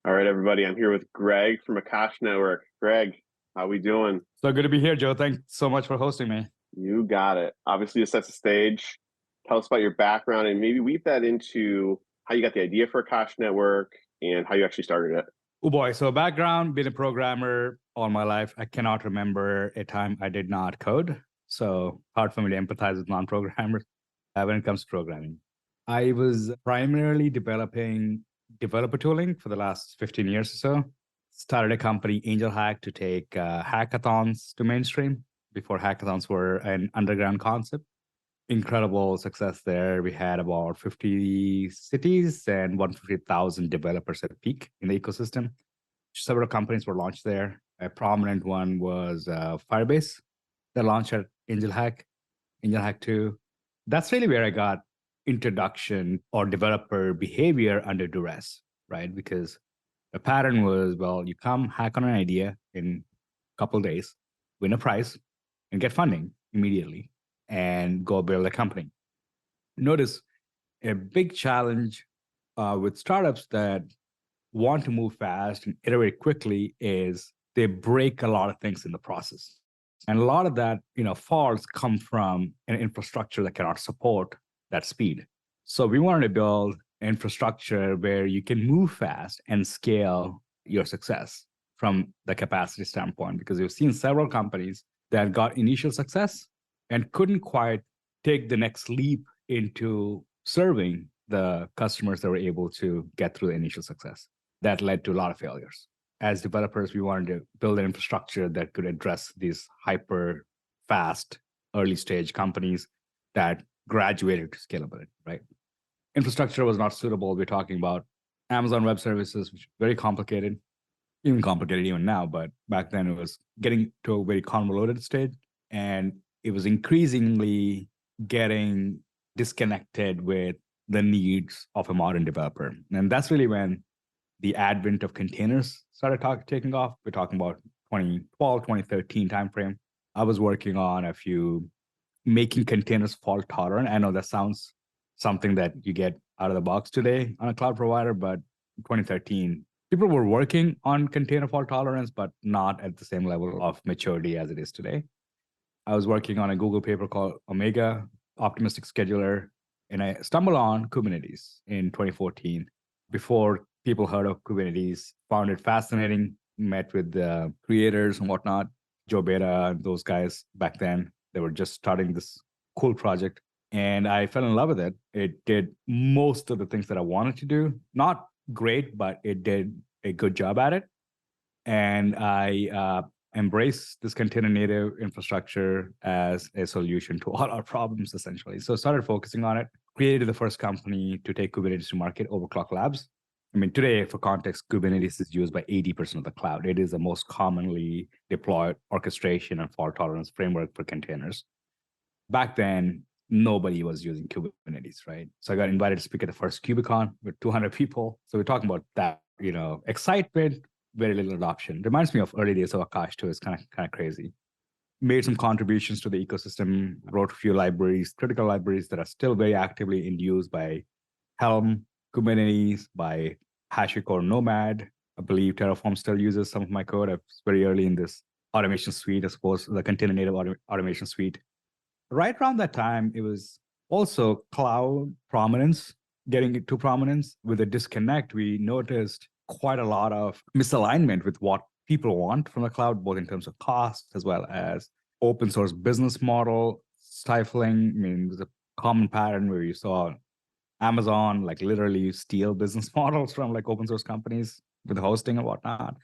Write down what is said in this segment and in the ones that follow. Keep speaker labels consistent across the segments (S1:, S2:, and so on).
S1: All right, everybody. I'm here with Greg from Akash Network. Greg, how we doing?
S2: So good to be here, Joe. Thanks so much for hosting me.
S1: You got it. Obviously, this sets the stage. Tell us about your background and maybe weave that into how you got the idea for Akash Network and how you actually started it.
S2: Oh boy. So background, been a programmer all my life. I cannot remember a time I did not code. So hard for me to empathize with non-programmers when it comes to programming. I was primarily developing developer tooling for the last 15 years or so. Started a company, Angel Hack, to take hackathons to mainstream before hackathons were an underground concept. Incredible success there. We had about 50 cities and 150,000 developers at peak in the ecosystem. Several companies were launched there. A prominent one was Firebase that launched at Angel Hack 2. That's really where I got introduction or developer behavior under duress, right? Because the pattern was, well, you come hack on an idea in a couple of days, win a prize, and get funding immediately and go build a company. Notice a big challenge with startups that want to move fast and iterate quickly is they break a lot of things in the process. And a lot of that, faults come from an infrastructure that cannot support that speed. So we wanted to build infrastructure where you can move fast and scale your success from the capacity standpoint, because we've seen several companies that got initial success and couldn't quite take the next leap into serving the customers that were able to get through the initial success. That led to a lot of failures. As developers, we wanted to build an infrastructure that could address these hyper fast early stage companies that graduated to scalability, right? Infrastructure was not suitable. We're talking about Amazon Web Services, which is very complicated, even now, but back then it was getting to a very convoluted stage. And it was increasingly getting disconnected with the needs of a modern developer. And that's really when the advent of containers started taking off. We're talking about 2012, 2013 timeframe. I was working on a few making containers fault tolerant. I know that sounds something that you get out of the box today on a cloud provider, but in 2013, people were working on container fault tolerance, but not at the same level of maturity as it is today. I was working on a Google paper called Omega Optimistic Scheduler, and I stumbled on Kubernetes in 2014. Before people heard of Kubernetes, found it fascinating, met with the creators and whatnot, Joe Beta and those guys back then. They were just starting this cool project, and I fell in love with it. It did most of the things that I wanted to do. Not great, but it did a good job at it. And I embrace this container native infrastructure as a solution to all our problems, essentially. So started focusing on it, created the first company to take Kubernetes to market, Overclock Labs. I mean, today, for context, Kubernetes is used by 80% of the cloud. It is the most commonly deployed orchestration and fault tolerance framework for containers. Back then, nobody was using Kubernetes, right? So I got invited to speak at the first KubeCon with 200 people. So we're talking about that, excitement, very little adoption. Reminds me of early days of Akash too. It's kind of crazy. Made some contributions to the ecosystem, wrote a few libraries, critical libraries that are still very actively in use by Helm, Kubernetes, by HashiCorp Nomad. I believe Terraform still uses some of my code. I was very early in this automation suite, I suppose, the container native automation suite. Right around that time, it was also cloud prominence, getting it to prominence. With a disconnect, we noticed quite a lot of misalignment with what people want from the cloud, both in terms of cost as well as open source business model stifling. I mean, there's a common pattern where you saw Amazon like literally steal business models from like open source companies with hosting and whatnot.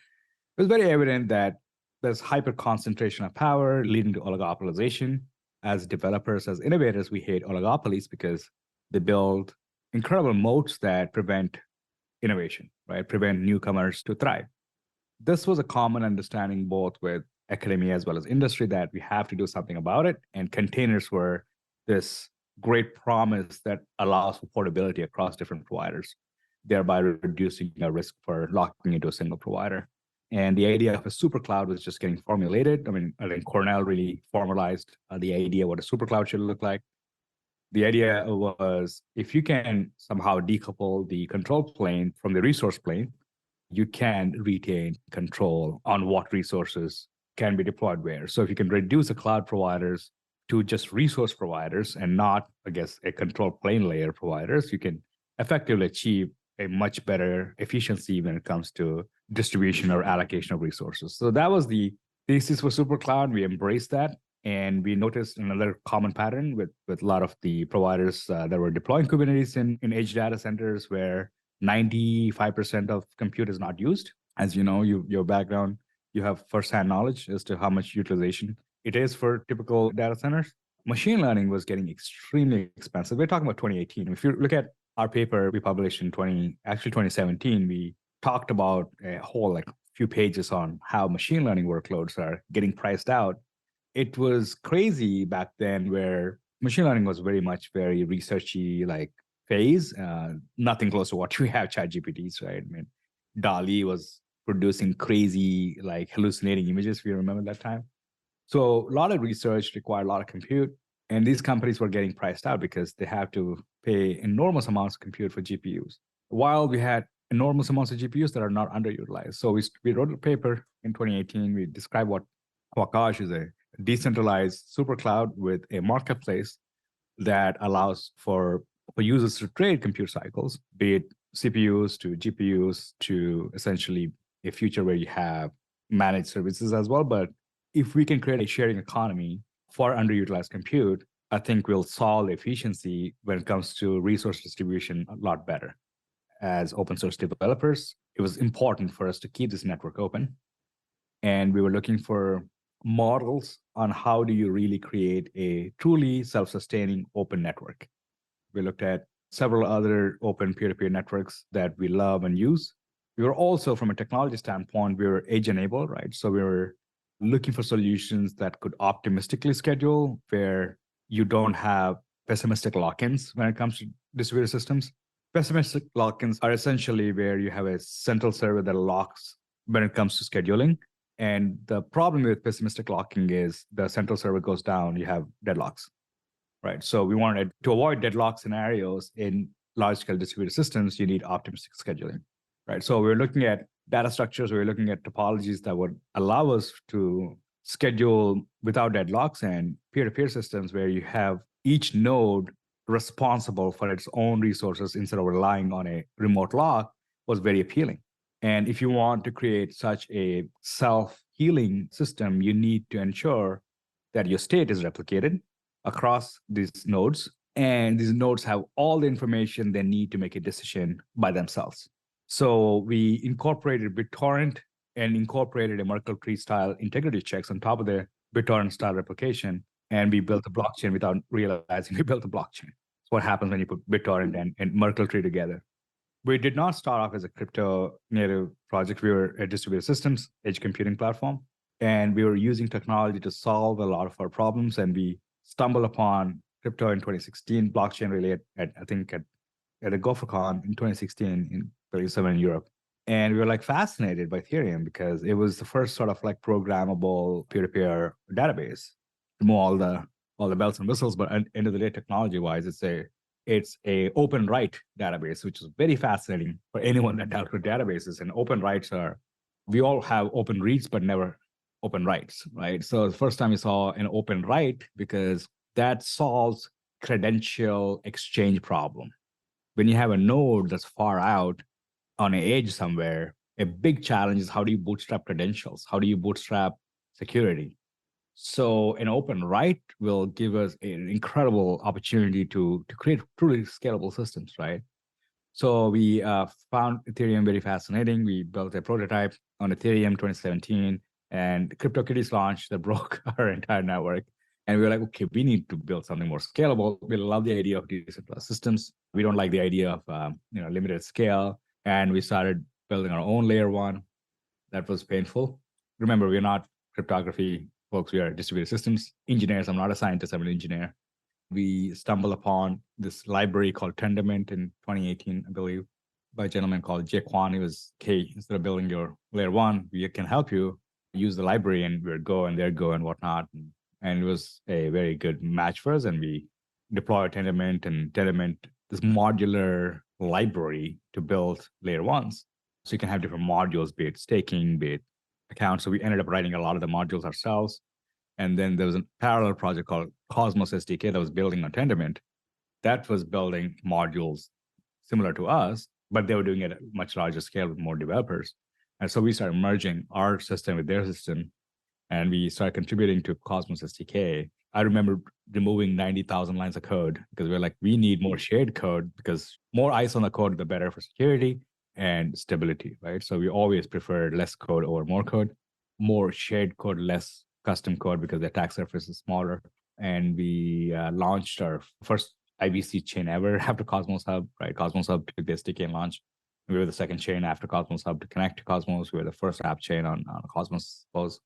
S2: It was very evident that there's hyper concentration of power leading to oligopolization. As developers, as innovators, we hate oligopolies because they build incredible moats that prevent innovation, right? Prevent newcomers to thrive. This was a common understanding both with academia as well as industry that we have to do something about it. And containers were this great promise that allows for portability across different providers, thereby reducing the risk for locking into a single provider. And the idea of a super cloud was just getting formulated. I mean, I think Cornell really formalized the idea what a super cloud should look like. The idea was if you can somehow decouple the control plane from the resource plane, you can retain control on what resources can be deployed where. So if you can reduce the cloud providers to just resource providers and not, I guess, a control plane layer providers, you can effectively achieve a much better efficiency when it comes to distribution or allocation of resources. So that was the thesis for SuperCloud. We embraced that. And we noticed another common pattern with a lot of the providers that were deploying Kubernetes in edge data centers where 95% of compute is not used. As you know, your background, you have firsthand knowledge as to how much utilization it is for typical data centers. Machine learning was getting extremely expensive. We're talking about 2018. If you look at our paper we published in 2017, we talked about a whole few pages on how machine learning workloads are getting priced out. It was crazy back then where machine learning was very researchy phase, nothing close to what we have ChatGPTs, right? I mean, DALL-E was producing crazy, hallucinating images, if you remember that time. So a lot of research required a lot of compute, and these companies were getting priced out because they have to pay enormous amounts of compute for GPUs, while we had enormous amounts of GPUs that are not underutilized. So we wrote a paper in 2018. We described what Akash is a decentralized super cloud with a marketplace that allows for users to trade compute cycles, be it CPUs to GPUs to essentially a future where you have managed services as well. But if we can create a sharing economy for underutilized compute, I think we'll solve efficiency when it comes to resource distribution a lot better. As open source developers, it was important for us to keep this network open. And we were looking for models on how do you really create a truly self-sustaining open network. We looked at several other open peer-to-peer networks that we love and use. We were also, from a technology standpoint, we were edge-enabled, right? So we were looking for solutions that could optimistically schedule, where you don't have pessimistic lock-ins when it comes to distributed systems. Pessimistic lock-ins are essentially where you have a central server that locks when it comes to scheduling. And the problem with pessimistic locking is the central server goes down, you have deadlocks, right? So we wanted to avoid deadlock scenarios in large-scale distributed systems. You need optimistic scheduling, right? So we're looking at data structures, we're looking at topologies that would allow us to schedule without deadlocks, and peer-to-peer systems where you have each node responsible for its own resources instead of relying on a remote lock was very appealing. And if you want to create such a self-healing system, you need to ensure that your state is replicated across these nodes, and these nodes have all the information they need to make a decision by themselves. So we incorporated BitTorrent and incorporated a Merkle tree style integrity checks on top of the BitTorrent style replication, and we built a blockchain without realizing we built a blockchain. It's what happens when you put BitTorrent and Merkle tree together. We did not start off as a crypto native project. We were a distributed systems edge computing platform, and we were using technology to solve a lot of our problems. And we stumbled upon crypto in 2016, blockchain really at a GopherCon in 2016 in 37 in Europe. And we were fascinated by Ethereum because it was the first sort of programmable peer-to-peer database. Remove all the bells and whistles, but at the end of the day, technology-wise, it's a open write database, which is very fascinating for anyone that dealt with databases. And open writes we all have open reads, but never open writes, right? So the first time we saw an open write, because that solves credential exchange problem. When you have a node that's far out on an edge somewhere, a big challenge is how do you bootstrap credentials? How do you bootstrap security? So an open write will give us an incredible opportunity to create truly scalable systems, right? So we found Ethereum very fascinating. We built a prototype on Ethereum 2017, and CryptoKitties launched that broke our entire network. And we were like, okay, we need to build something more scalable. We love the idea of decentralized systems. We don't like the idea of limited scale. And we started building our own layer one. That was painful. Remember, we're not cryptography folks. We are distributed systems engineers. I'm not a scientist, I'm an engineer. We stumbled upon this library called Tendermint in 2018, I believe, by a gentleman called Jay Kwan. He was, hey, instead of building your layer one, we can help you use the library, and we're Go and they're Go and whatnot. And it was a very good match for us. And we deployed Tendermint, and Tendermint, this modular library to build layer ones. So you can have different modules, be it staking, be it accounts. So we ended up writing a lot of the modules ourselves. And then there was a parallel project called Cosmos SDK that was building on Tendermint. That was building modules similar to us, but they were doing it at a much larger scale with more developers. And so we started merging our system with their system, and we started contributing to Cosmos SDK. I remember removing 90,000 lines of code because we're like, we need more shared code because more eyes on the code, the better for security and stability, right? So we always prefer less code over more shared code, less custom code because the attack surface is smaller. And we launched our first IBC chain ever after Cosmos Hub, right? Cosmos Hub took the SDK and launched. We were the second chain after Cosmos Hub to connect to Cosmos. We were the first app chain on Cosmos, I suppose.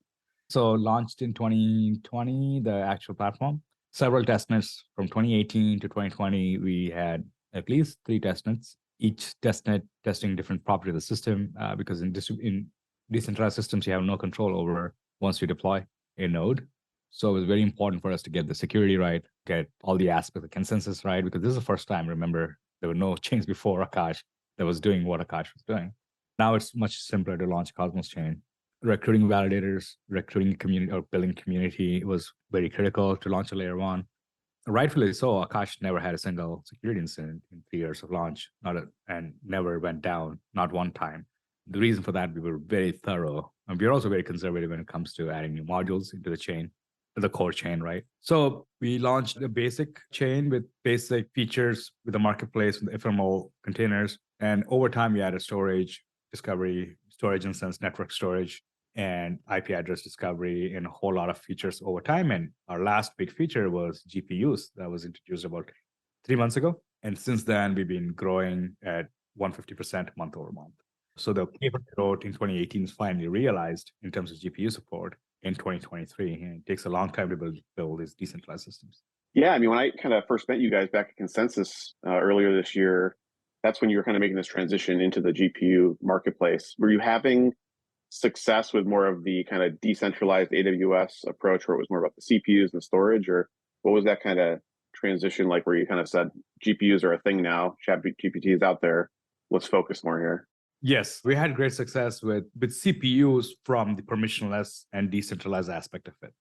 S2: So launched in 2020, the actual platform. Several testnets from 2018 to 2020. We had at least 3 testnets, each testnet testing different property of the system, because in decentralized systems, you have no control over once you deploy a node. So it was very important for us to get the security right, get all the aspects of consensus right, because this is the first time, remember, there were no chains before Akash that was doing what Akash was doing. Now it's much simpler to launch Cosmos chain. Recruiting validators, recruiting community or building community was very critical to launch a layer 1. Rightfully so, Akash never had a single security incident in 3 years of launch, and never went down, not one time. The reason for that, we were very thorough. And we're also very conservative when it comes to adding new modules into the chain, the core chain, right? So we launched a basic chain with basic features with the marketplace, with ephemeral containers. And over time, we added storage, discovery, storage instance, network storage, and IP address discovery, and a whole lot of features over time. And our last big feature was GPUs that was introduced about 3 months ago. And since then, we've been growing at 150% month over month. So the paper we wrote in 2018 is finally realized in terms of GPU support in 2023. And it takes a long time to build these decentralized systems.
S1: Yeah, I mean, when I kind of first met you guys back at Consensus earlier this year, that's when you were kind of making this transition into the GPU marketplace. Were you having success with more of the kind of decentralized AWS approach where it was more about the CPUs and the storage, or what was that kind of transition like where you kind of said GPUs are a thing now, ChatGPT is out there, let's focus more here?
S2: Yes, we had great success with CPUs from the permissionless and decentralized aspect of it,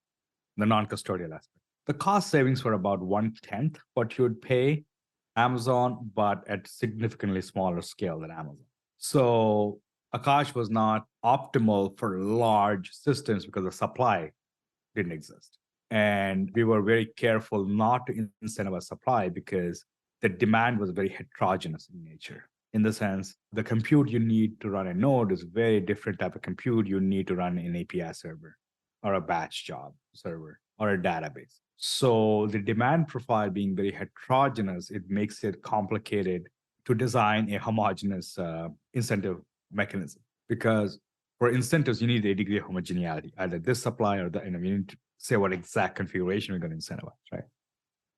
S2: the non-custodial aspect. The cost savings were about 1/10 what you would pay Amazon, but at significantly smaller scale than Amazon. So Akash was not optimal for large systems because the supply didn't exist. And we were very careful not to incentivize supply because the demand was very heterogeneous in nature. In the sense, the compute you need to run a node is very different type of compute you need to run an API server or a batch job server or a database. So the demand profile being very heterogeneous, it makes it complicated to design a homogeneous incentive mechanism. Because for incentives, you need a degree of homogeneity, either this supply or that, you need to say what exact configuration we're going to incentivize, right?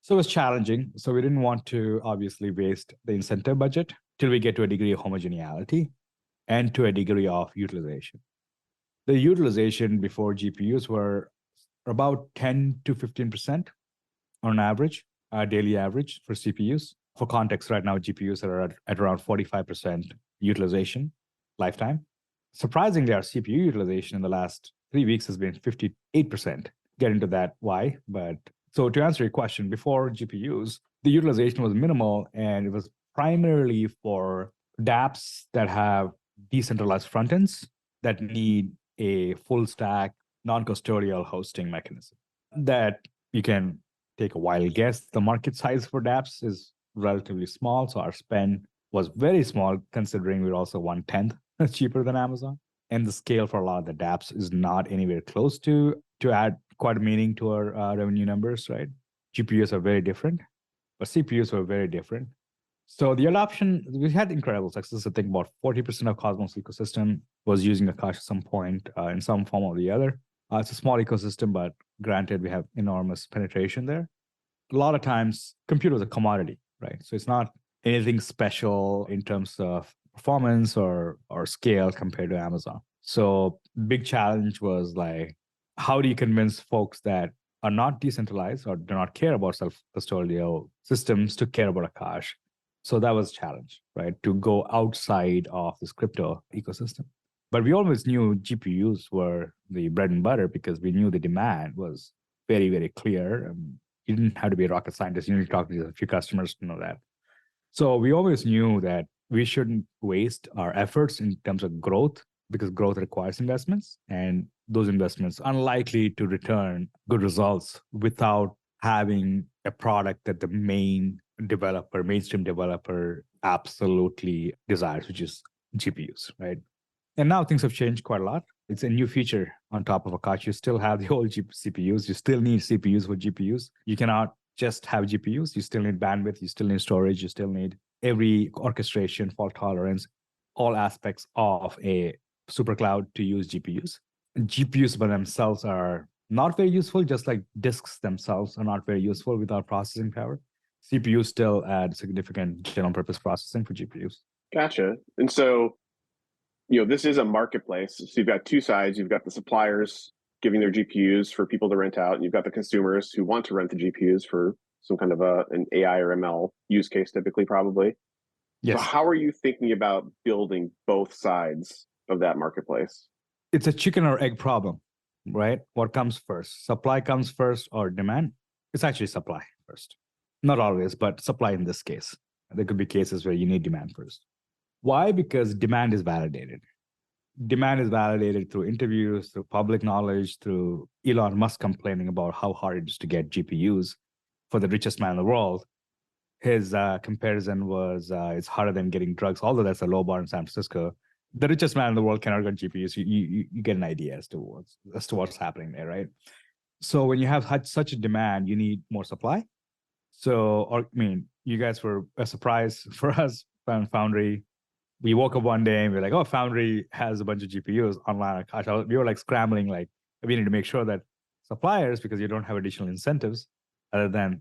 S2: So it was challenging. So we didn't want to obviously waste the incentive budget till we get to a degree of homogeneity and to a degree of utilization. The utilization before GPUs were about 10 to 15% on average, daily average for CPUs. For context, right now, GPUs are at around 45% utilization lifetime. Surprisingly, our CPU utilization in the last 3 weeks has been 58%. Get into that why, but so to answer your question, before GPUs, the utilization was minimal, and it was primarily for dApps that have decentralized frontends that need a full stack, non-custodial hosting mechanism. That you can take a wild guess. The market size for dApps is relatively small, so our spend was very small, considering we're also 1/10 cheaper than Amazon. And the scale for a lot of the dApps is not anywhere close to add quite a meaning to our revenue numbers, right? GPUs are very different, but CPUs were very different. So the adoption, we had incredible success. I think about 40% of Cosmos ecosystem was using Akash at some point in some form or the other. It's a small ecosystem, but granted, we have enormous penetration there. A lot of times, compute is a commodity, right? So it's not anything special in terms of performance or scale compared to Amazon. So big challenge was like, how do you convince folks that are not decentralized or do not care about self-custodial systems to care about Akash? So that was a challenge, right? To go outside of this crypto ecosystem. But we always knew GPUs were the bread and butter because we knew the demand was very, very clear. You didn't have to be a rocket scientist. You need to talk to a few customers to know that. So we always knew that we shouldn't waste our efforts in terms of growth because growth requires investments. And those investments are unlikely to return good results without having a product that the mainstream developer absolutely desires, which is GPUs, right? And now things have changed quite a lot. It's a new feature on top of Akash. You still have the old CPUs. You still need CPUs for GPUs. You cannot just have GPUs. You still need bandwidth. You still need storage. You still need every orchestration, fault tolerance, all aspects of a super cloud to use GPUs. And GPUs by themselves are not very useful, just like disks themselves are not very useful without processing power. CPUs still add significant general purpose processing for GPUs.
S1: Gotcha. And so, this is a marketplace. So you've got two sides. You've got the suppliers giving their GPUs for people to rent out, and you've got the consumers who want to rent the GPUs for some kind of an AI or ML use case, typically, probably.
S2: Yes.
S1: So how are you thinking about building both sides of that marketplace?
S2: It's a chicken or egg problem, right? What comes first? Supply comes first or demand? It's actually supply first. Not always, but supply in this case. There could be cases where you need demand first. Why? Because demand is validated. Demand is validated through interviews, through public knowledge, through Elon Musk complaining about how hard it is to get GPUs for the richest man in the world. His comparison was it's harder than getting drugs, although that's a low bar in San Francisco. The richest man in the world cannot get GPUs. You get an idea as to what's happening there, right? So when you have such a demand, you need more supply. So, you guys were a surprise for us, Foundry. We woke up one day and we were like, oh, Foundry has a bunch of GPUs online. We were like scrambling, like we need to make sure that suppliers, because you don't have additional incentives other than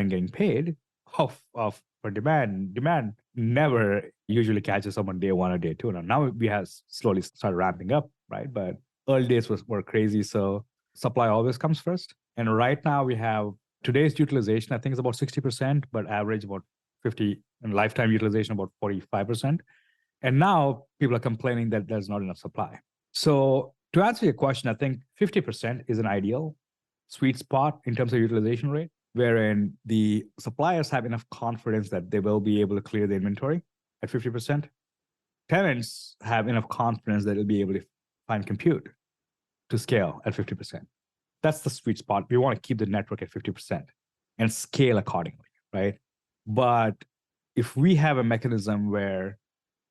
S2: getting paid for demand. Demand never usually catches someone day one or day two. Now we have slowly started ramping up, right? But early days were crazy. So supply always comes first. And right now we have today's utilization, I think is about 60%, but average about 50, and lifetime utilization about 45%. And now people are complaining that there's not enough supply. So to answer your question, I think 50% is an ideal sweet spot in terms of utilization rate, wherein the suppliers have enough confidence that they will be able to clear the inventory at 50%. Tenants have enough confidence that they'll be able to find compute to scale at 50%. That's the sweet spot. We want to keep the network at 50% and scale accordingly, right? But if we have a mechanism where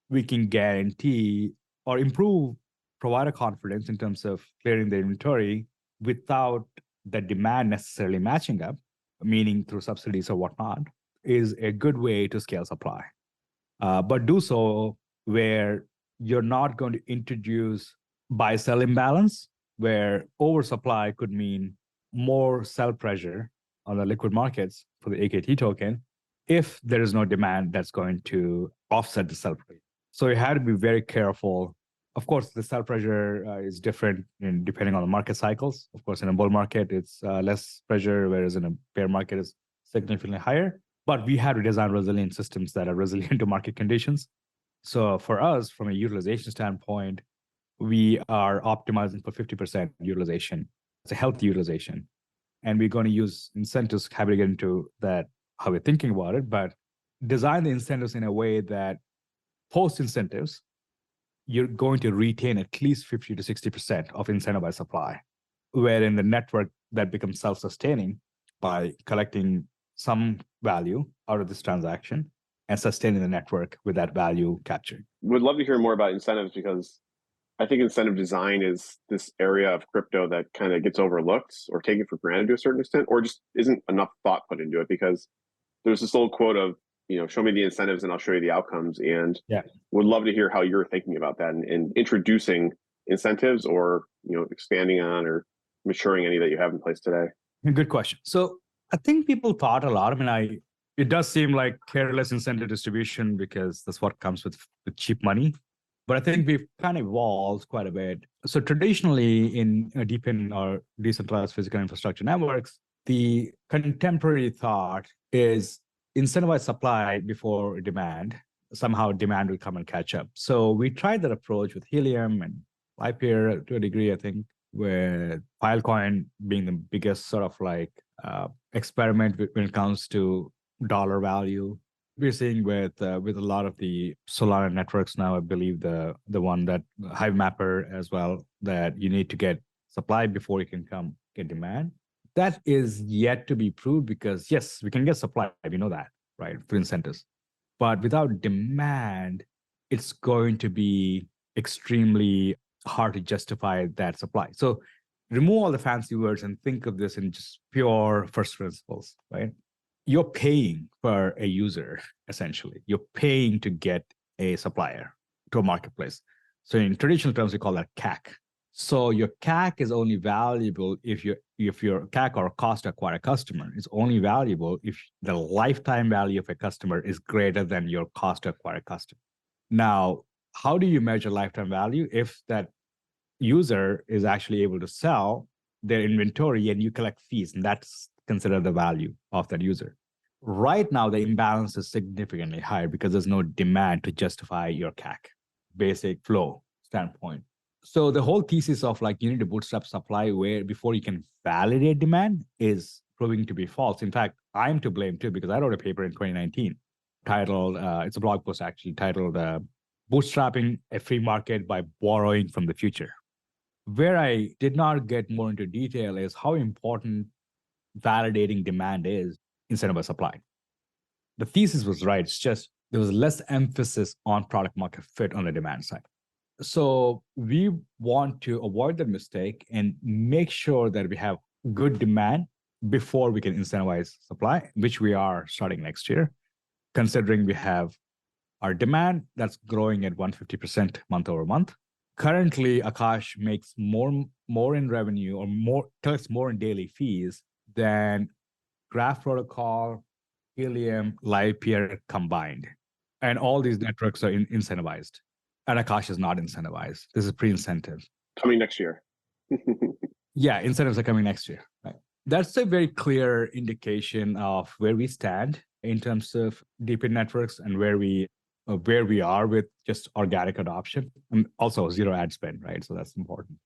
S2: we can guarantee or improve provider confidence in terms of clearing the inventory without the demand necessarily matching up, meaning through subsidies or whatnot, is a good way to scale supply. But do so where you're not going to introduce buy-sell imbalance, where oversupply could mean more sell pressure on the liquid markets for the AKT token if there is no demand that's going to offset the sell pressure. So you have to be very careful. Of course, the sell pressure is different depending on the market cycles. Of course, in a bull market, it's less pressure, whereas in a bear market, it's significantly higher. But we have to design resilient systems that are resilient to market conditions. So for us, from a utilization standpoint, we are optimizing for 50% utilization. It's a healthy utilization. And we're going to use incentives, happy to get into that, how we're thinking about it, but design the incentives in a way that post incentives, you're going to retain at least 50 to 60% of incentivized supply, where in the network that becomes self-sustaining by collecting some value out of this transaction and sustaining the network with that value captured.
S1: Would love to hear more about incentives, because I think incentive design is this area of crypto that kind of gets overlooked or taken for granted to a certain extent, or just isn't enough thought put into it. Because there's this old quote of, show me the incentives and I'll show you the outcomes. And would love to hear how you're thinking about that and introducing incentives or, expanding on or maturing any that you have in place today.
S2: Good question. So I think people thought a lot. It does seem like careless incentive distribution because that's what comes with cheap money. But I think we've kind of evolved quite a bit. So traditionally in deep in our decentralized physical infrastructure networks, the contemporary thought is incentivize supply before demand. Somehow demand will come and catch up. So we tried that approach with Helium and Lipeer to a degree, I think, with Filecoin being the biggest sort of like experiment when it comes to dollar value. We're seeing with a lot of the Solana networks now, I believe the one that Hive Mapper as well, that you need to get supply before you can come get demand. That is yet to be proved because yes, we can get supply. We know that, right? For incentives. But without demand, it's going to be extremely hard to justify that supply. So remove all the fancy words and think of this in just pure first principles, right? You're paying for a user, essentially. You're paying to get a supplier to a marketplace. So in traditional terms, we call that CAC. So your CAC is only valuable if your CAC or cost to acquire a customer is only valuable if the lifetime value of a customer is greater than your cost to acquire a customer. Now, how do you measure lifetime value? If that user is actually able to sell their inventory and you collect fees, and that's considered the value of that user. Right now, the imbalance is significantly higher because there's no demand to justify your CAC, basic flow standpoint. So the whole thesis of like you need to bootstrap supply where before you can validate demand is proving to be false. In fact, I'm to blame too because I wrote a paper in 2019 titled, it's a blog post actually titled Bootstrapping a Free Market by Borrowing from the Future. Where I did not get more into detail is how important validating demand is instead of a supply. The thesis was right. It's just there was less emphasis on product market fit on the demand side. So we want to avoid that mistake and make sure that we have good demand before we can incentivize supply, which we are starting next year, considering we have our demand that's growing at 150% month over month. Currently, Akash makes more in revenue or collects more in daily fees than Graph Protocol, Helium, Lipeer combined. And all these networks are incentivized. And Akash is not incentivized. This is pre-incentive.
S1: Coming next year.
S2: Yeah, incentives are coming next year. Right. That's a very clear indication of where we stand in terms of deeper networks and where we are with just organic adoption and also zero ad spend, right? So that's important.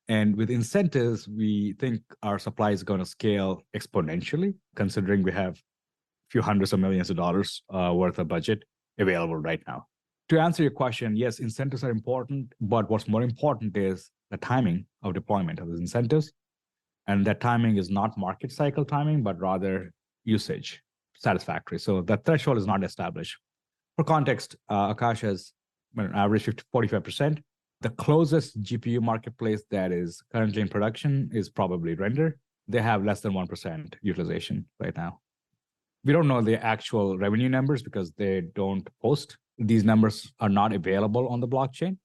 S2: And with incentives, we think our supply is going to scale exponentially, considering we have a few hundreds of millions of dollars worth of budget available right now. To answer your question, yes, incentives are important, but what's more important is the timing of deployment of those incentives. And that timing is not market cycle timing, but rather usage satisfactory. So that threshold is not established. For context, Akash has an average 45%. The closest GPU marketplace that is currently in production is probably Render. They have less than 1% utilization right now. We don't know the actual revenue numbers because they don't post. These numbers are not available on the blockchain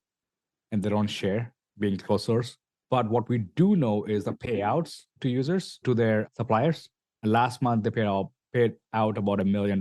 S2: and they don't share being closed source. But what we do know is the payouts to users, to their suppliers. Last month, they paid out about $1 million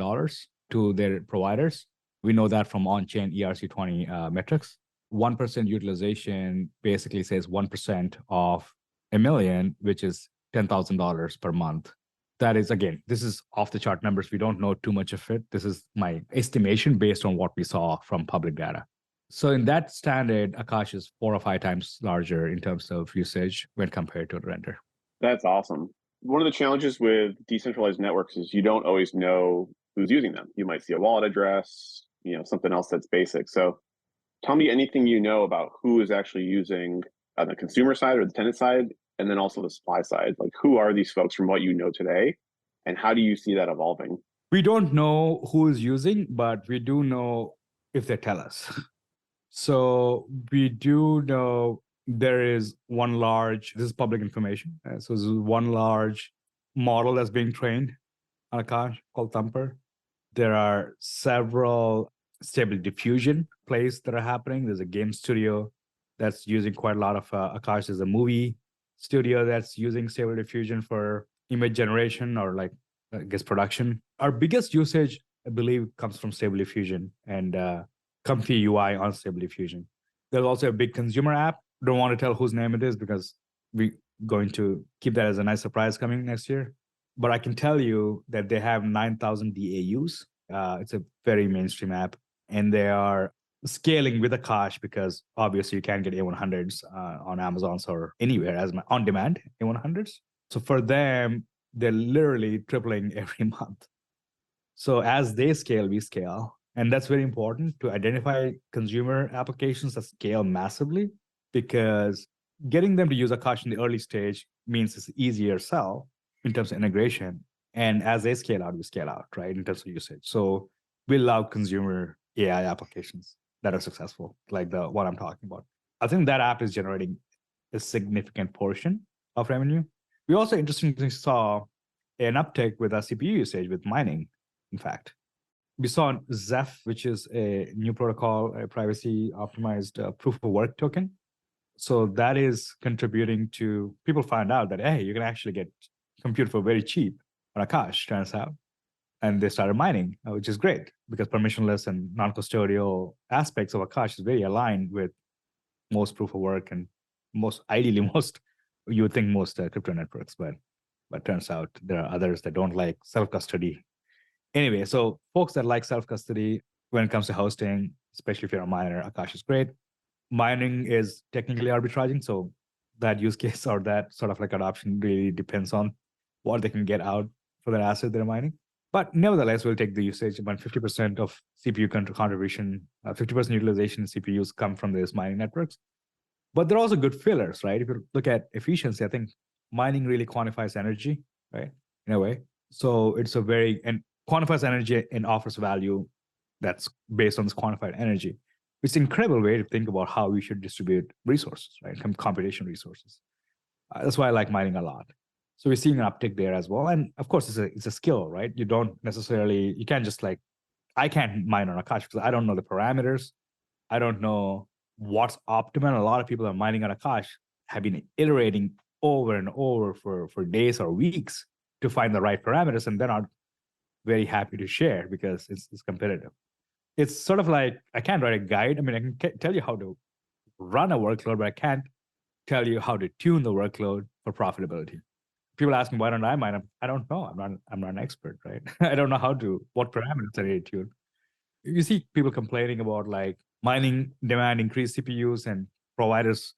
S2: to their providers. We know that from on-chain ERC20 metrics. 1% utilization basically says 1% of $1 million, which is $10,000 per month. That is, again, this is off the chart numbers. We don't know too much of it. This is my estimation based on what we saw from public data. So in that standard, Akash is 4 or 5 times larger in terms of usage when compared to Render.
S1: That's awesome. One of the challenges with decentralized networks is you don't always know who's using them. You might see a wallet address, something else that's basic. So tell me anything you know about who is actually using on the consumer side or the tenant side, and then also the supply side. Like, who are these folks from what you know today, and how do you see that evolving?
S2: We don't know who is using, but we do know if they tell us. So we do know there is this is public information. So this is one large model that's being trained on Akash called Thumper. There are several stable diffusion plays that are happening. There's a game studio that's using quite a lot of Akash. There's a movie studio that's using stable diffusion for image generation or production. Our biggest usage, I believe, comes from stable diffusion and comfy UI on stable diffusion. There's also a big consumer app. Don't want to tell whose name it is because we're going to keep that as a nice surprise coming next year. but I can tell you that they have 9,000 DAUs. It's a very mainstream app, and they are scaling with Akash because obviously you can't get A100s on Amazon or anywhere as on demand A100s. So for them, they're literally tripling every month. So as they scale, we scale. And that's very important to identify consumer applications that scale massively, because getting them to use Akash in the early stage means it's easier sell in terms of integration. And as they scale out, we scale out, right, in terms of usage. So we love consumer AI applications that are successful, like the one I'm talking about. I think that app is generating a significant portion of revenue. We also interestingly saw an uptick with our CPU usage with mining, in fact. We saw Zeph, which is a new protocol, a privacy optimized proof of work token. So that is contributing to people find out that, hey, you can actually get compute for very cheap on Akash, turns out. And they started mining, which is great because permissionless and non-custodial aspects of Akash is very aligned with most proof of work and ideally most, you would think most crypto networks, but turns out there are others that don't like self-custody. Anyway, so folks that like self-custody when it comes to hosting, especially if you're a miner, Akash is great. Mining is technically arbitraging, so that use case or that sort of like adoption really depends on what they can get out for their asset they're mining. But nevertheless, we'll take the usage. About 50% of CPU contribution, 50% utilization in CPUs come from these mining networks. But they're also good fillers, right? If you look at efficiency, I think mining really quantifies energy, right? In a way. So it's a and quantifies energy and offers value that's based on this quantified energy. It's an incredible way to think about how we should distribute resources, right? Computation resources. That's why I like mining a lot. So we're seeing an uptick there as well. And of course, it's a skill, right? You can't just I can't mine on Akash because I don't know the parameters. I don't know what's optimal. A lot of people that are mining on Akash have been iterating over and over for days or weeks to find the right parameters, and they're not very happy to share because it's competitive. It's sort of like I can't write a guide. I mean, I can tell you how to run a workload, but I can't tell you how to tune the workload for profitability. People ask me why don't I mine? I don't know. I'm not an expert, right? I don't know what parameters I need to tune. You see people complaining about mining demand increased CPUs and providers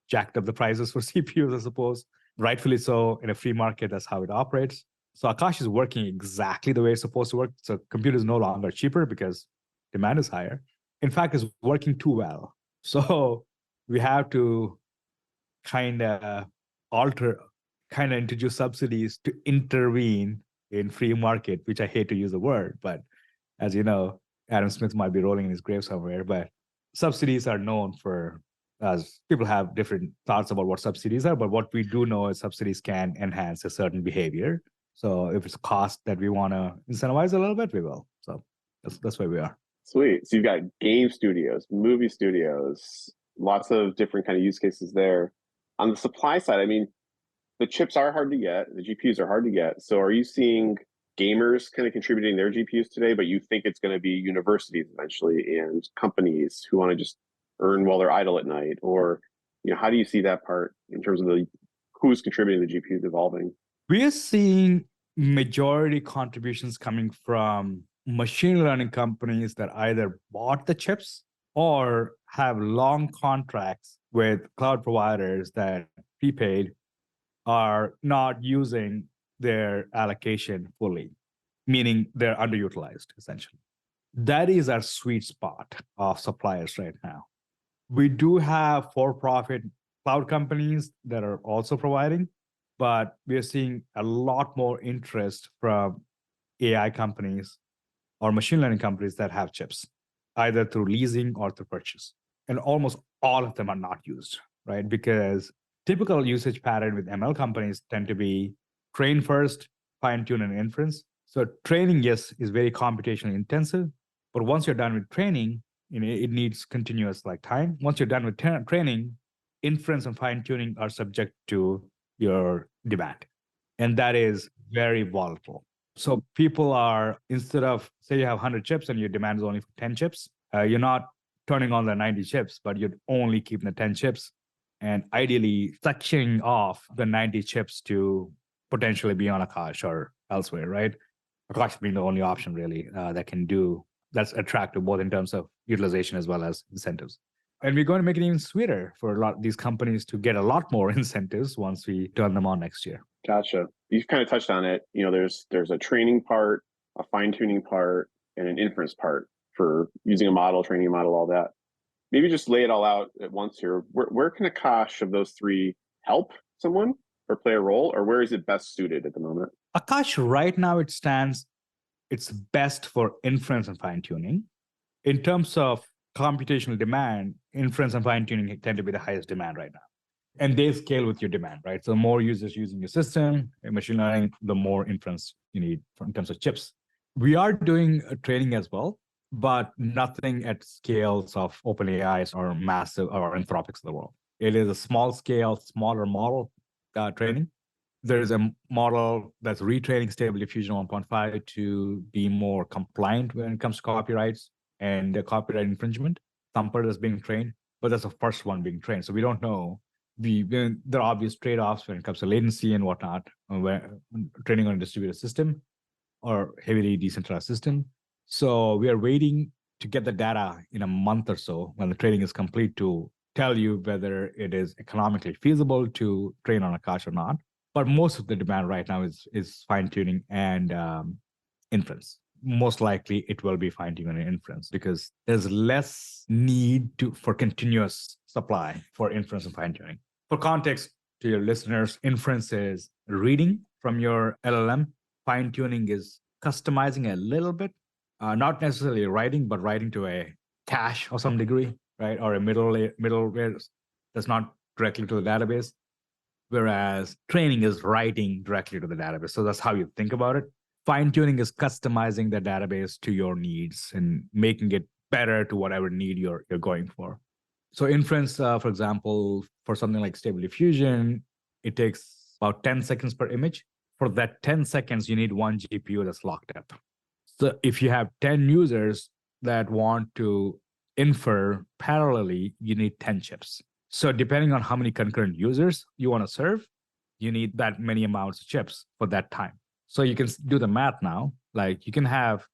S2: jacked up the prices for CPUs, I suppose. Rightfully so. In a free market, that's how it operates. So Akash is working exactly the way it's supposed to work. So compute is no longer cheaper because demand is higher. In fact, it's working too well. So we have to kind of introduce subsidies to intervene in free market, which I hate to use the word, but as you know, Adam Smith might be rolling in his grave somewhere, but subsidies are known for, as people have different thoughts about what subsidies are, but what we do know is subsidies can enhance a certain behavior. So if it's a cost that we want to incentivize a little bit, we will. So that's where we are.
S1: Sweet. So you've got game studios, movie studios, lots of different kind of use cases there. On the supply side, I mean, the chips are hard to get, the GPUs are hard to get. So are you seeing gamers kind of contributing their GPUs today, but you think it's going to be universities eventually and companies who want to just earn while they're idle at night? Or, how do you see that part in terms of who's contributing the GPUs evolving?
S2: We are seeing majority contributions coming from machine learning companies that either bought the chips or have long contracts with cloud providers that prepaid are not using their allocation fully, meaning they're underutilized, essentially. That is our sweet spot of suppliers right now. We do have for-profit cloud companies that are also providing, but we are seeing a lot more interest from AI companies or machine learning companies that have chips, either through leasing or through purchase. And almost all of them are not used, right? Because typical usage pattern with ML companies tend to be train first, fine tune and inference. So training, yes, is very computationally intensive, but once you're done with training, it needs continuous time. Once you're done with training, inference and fine tuning are subject to your demand, and that is very volatile. So people are, instead of, say you have 100 chips and your demand is only for 10 chips, you're not turning on the 90 chips, but you'd only keep the 10 chips and ideally sectioning off the 90 chips to potentially be on Akash or elsewhere, right? Akash being the only option really that can do that's attractive both in terms of utilization as well as incentives. And we're going to make it even sweeter for a lot of these companies to get a lot more incentives once we turn them on next year.
S1: Gotcha. You've kind of touched on it. There's a training part, a fine-tuning part, and an inference part for using a model, training a model, all that. Maybe just lay it all out at once here. Where can Akash of those three help someone or play a role, or where is it best suited at the moment?
S2: Akash right now it's best for inference and fine-tuning. In terms of computational demand, inference and fine-tuning tend to be the highest demand right now. And they scale with your demand, right? So the more users using your system, in machine learning, the more inference you need in terms of chips. We are doing training as well, but nothing at scales of OpenAI's or massive or Anthropic's of the world. It is a small scale, smaller model training. There's a model that's retraining Stable Diffusion 1.5 to be more compliant when it comes to copyrights and the copyright infringement. Thumper is being trained, but that's the first one being trained. So we don't know. There are obvious trade-offs when it comes to latency and whatnot, where training on a distributed system or heavily decentralized system. So we are waiting to get the data in a month or so when the training is complete to tell you whether it is economically feasible to train on Akash or not. But most of the demand right now is fine-tuning and inference. Most likely it will be fine-tuning and inference because there's less need for continuous supply for inference and fine-tuning. For context to your listeners, inference is reading from your LLM. Fine-tuning is customizing a little bit, not necessarily writing, but writing to a cache of some degree, right? Or a middleware that's not directly to the database. Whereas training is writing directly to the database. So that's how you think about it. Fine-tuning is customizing the database to your needs and making it better to whatever need you're going for. So inference, for example, for something like Stable Diffusion, it takes about 10 seconds per image. For that 10 seconds, you need one GPU that's locked up. So if you have 10 users that want to infer parallelly, you need 10 chips. So depending on how many concurrent users you want to serve, you need that many amounts of chips for that time. So you can do the math now. Like you can have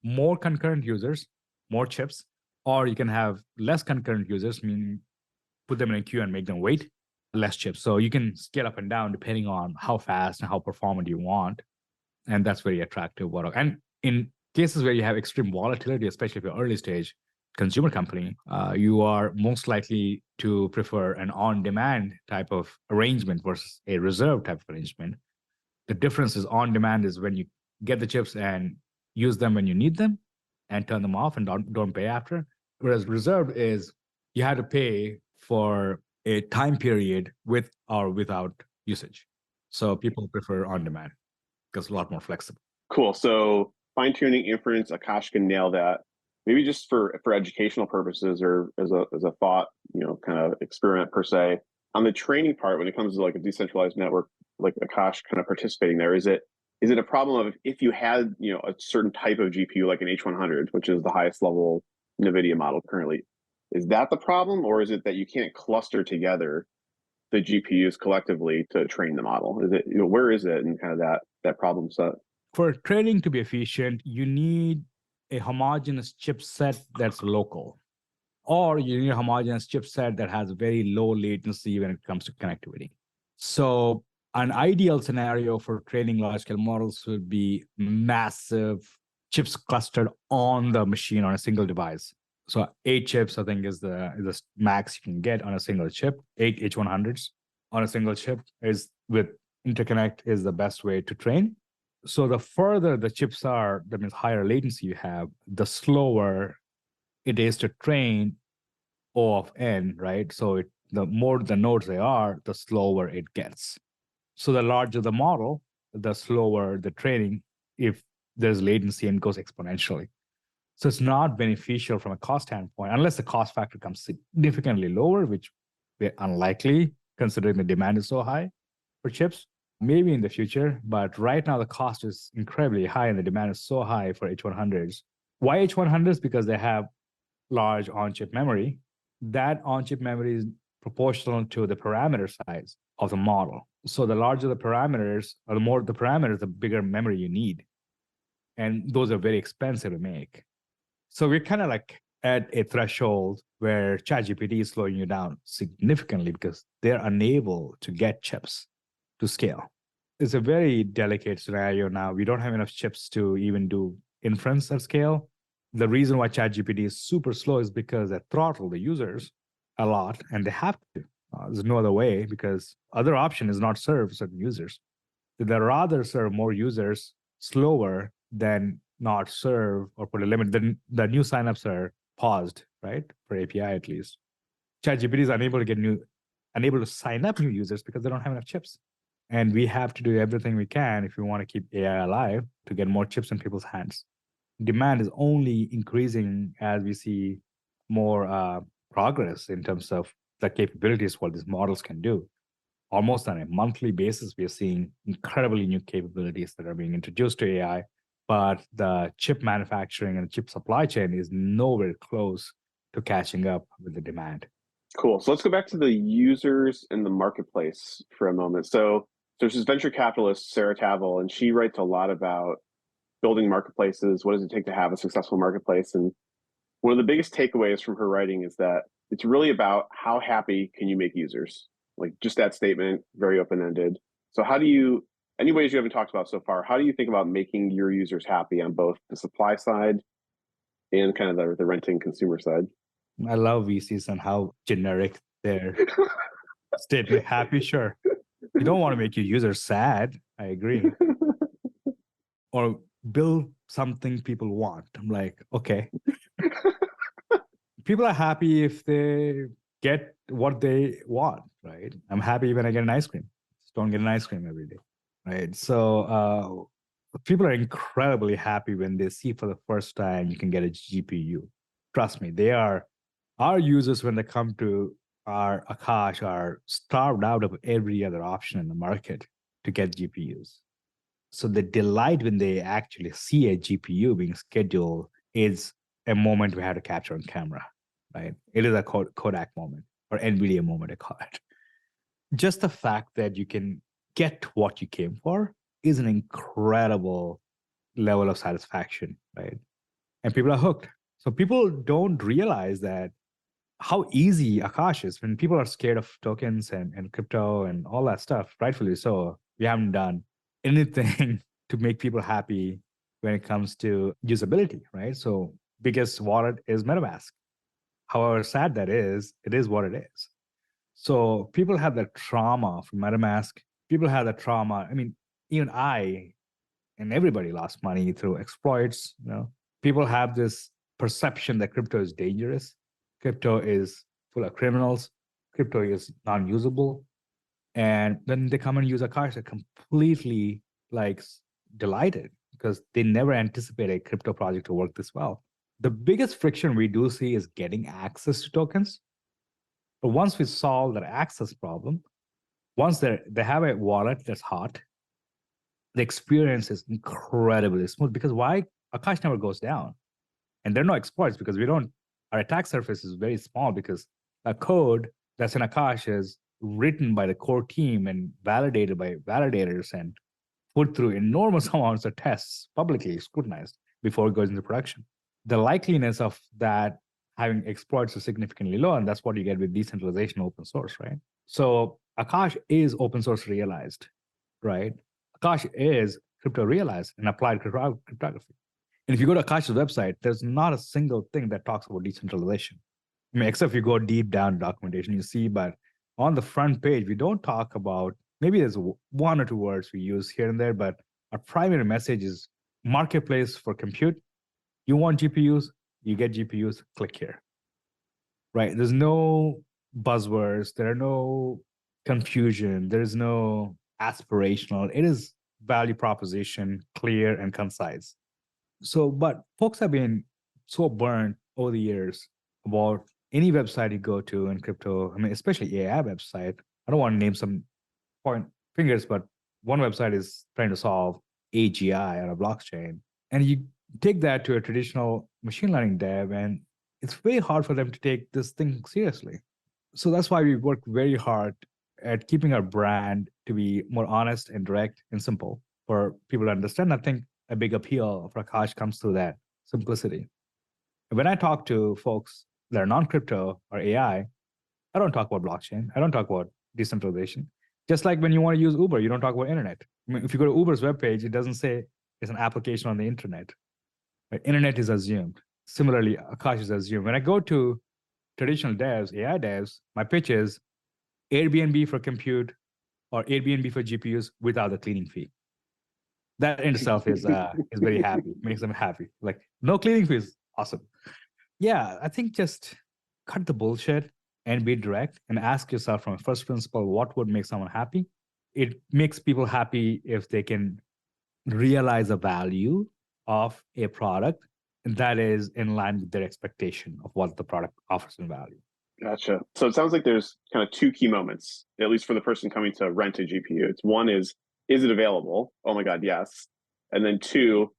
S2: more concurrent users, more chips, or you can have less concurrent users, meaning put them in a queue and make them wait, less chips. So you can scale up and down depending on how fast and how performant you want. And that's very attractive. And in cases where you have extreme volatility, especially if you're early stage consumer company, you are most likely to prefer an on-demand type of arrangement versus a reserve type of arrangement. The difference is on-demand is when you get the chips and use them when you need them and turn them off and don't pay after. Whereas reserved is you have to pay for a time period with or without usage. So people prefer on-demand because it's a lot more flexible.
S1: Cool. So fine-tuning inference, Akash can nail that. Maybe just for educational purposes or as a thought, kind of experiment per se. On the training part, when it comes to like a decentralized network, like Akash kind of participating there, is it a problem of if you had a certain type of GPU like an H100, which is the highest level NVIDIA model currently, is that the problem, or is it that you can't cluster together the GPUs collectively to train the model? Is it where is it in kind of that problem set?
S2: For training to be efficient, you need a homogeneous chipset that's local, or you need a homogeneous chipset that has very low latency when it comes to connectivity. So an ideal scenario for training large-scale models would be massive chips clustered on the machine on a single device. So 8 chips, I think, is the max you can get on a single chip. 8 H100s on a single chip is with interconnect is the best way to train. So the further the chips are, that means higher latency you have, the slower it is to train O of n, right? So the more the nodes they are, the slower it gets. So the larger the model, the slower the training if there's latency and goes exponentially. So it's not beneficial from a cost standpoint, unless the cost factor comes significantly lower, which we're unlikely considering the demand is so high for chips. Maybe in the future, but right now the cost is incredibly high and the demand is so high for H100s. Why H100s? Because they have large on-chip memory. That on-chip memory proportional to the parameter size of the model. So the larger the parameters, or the more the parameters, the bigger memory you need. And those are very expensive to make. So we're kind of like at a threshold where ChatGPT is slowing you down significantly because they're unable to get chips to scale. It's a very delicate scenario now. We don't have enough chips to even do inference at scale. The reason why ChatGPT is super slow is because they throttle the users a lot, and they have to. There's no other way, because other option is not serve certain users. They'd rather serve more users slower than not serve or put a limit. Then the new signups are paused, right? For API at least. ChatGPT is unable to sign up new users because they don't have enough chips. And we have to do everything we can if we want to keep AI alive to get more chips in people's hands. Demand is only increasing as we see more progress in terms of the capabilities what these models can do. Almost on a monthly basis, we are seeing incredibly new capabilities that are being introduced to AI, but the chip manufacturing and chip supply chain is nowhere close to catching up with the demand.
S1: Cool. So let's go back to the users and the marketplace for a moment. So there's this venture capitalist, Sarah Tavel, and she writes a lot about building marketplaces. What does it take to have a successful marketplace? And one of the biggest takeaways from her writing is that it's really about how happy can you make users? Like just that statement, very open-ended. So any ways you haven't talked about so far, how do you think about making your users happy on both the supply side and kind of the renting consumer side?
S2: I love VCs and how generic their statement. Happy, sure. You don't want to make your users sad. I agree. Or build something people want. I'm like, okay. People are happy if they get what they want, right? I'm happy when I get an ice cream. Just don't get an ice cream every day, right? So people are incredibly happy when they see for the first time you can get a GPU. Trust me, they are our users. When they come to our Akash, are starved out of every other option in the market to get GPUs. So the delight when they actually see a GPU being scheduled is a moment we had to capture on camera, right? It is a Kodak moment, or NVIDIA moment, I call it. Just the fact that you can get what you came for is an incredible level of satisfaction, right? And people are hooked. So people don't realize that how easy Akash is. When people are scared of tokens and crypto and all that stuff, rightfully so, we haven't done anything to make people happy when it comes to usability, right? So biggest wallet is MetaMask. However sad that is, it is what it is. So people have that trauma from MetaMask. People have that trauma. I mean, even I and everybody lost money through exploits. People have this perception that crypto is dangerous. Crypto is full of criminals. Crypto is non-usable. And then they come and use Akash, they're completely like delighted because they never anticipated a crypto project to work this well. The biggest friction we do see is getting access to tokens. But once we solve that access problem, once they have a wallet that's hot, the experience is incredibly smooth. Because why? Akash never goes down. And there are no exploits because our attack surface is very small, because a code that's in Akash is written by the core team and validated by validators and put through enormous amounts of tests, publicly scrutinized before it goes into production. The likeliness of that having exploits is significantly low, and that's what you get with decentralization open source, right? So Akash is open source realized, right? Akash is crypto realized and applied cryptography. And if you go to Akash's website, there's not a single thing that talks about decentralization. I mean, except if you go deep down documentation, you see, but on the front page, we don't talk about, maybe there's one or two words we use here and there, but our primary message is marketplace for compute. You want GPUs, you get GPUs, click here, right? There's no buzzwords, there are no confusion, there's no aspirational. It is value proposition, clear and concise. So, but folks have been so burned over the years about any website you go to in crypto. I mean, especially AI website. I don't want to name some point fingers, but one website is trying to solve AGI on a blockchain. And you take that to a traditional machine learning dev, and it's very hard for them to take this thing seriously. So that's why we work very hard at keeping our brand to be more honest and direct and simple for people to understand. I think a big appeal for Akash comes through that simplicity. When I talk to folks that are non-crypto or AI, I don't talk about blockchain. I don't talk about decentralization. Just like when you want to use Uber, you don't talk about internet. I mean, if you go to Uber's webpage, it doesn't say it's an application on the internet. Right? Internet is assumed. Similarly, Akash is assumed. When I go to traditional devs, AI devs, my pitch is Airbnb for compute or Airbnb for GPUs without the cleaning fee. That in itself is very happy, makes them happy. Like no cleaning fee is awesome. Yeah, I think just cut the bullshit and be direct and ask yourself from a first principle, what would make someone happy? It makes people happy if they can realize the value of a product that is in line with their expectation of what the product offers in value.
S1: Gotcha. So it sounds like there's kind of two key moments, at least for the person coming to rent a GPU. It's one is it available? Oh my God, yes. And then two,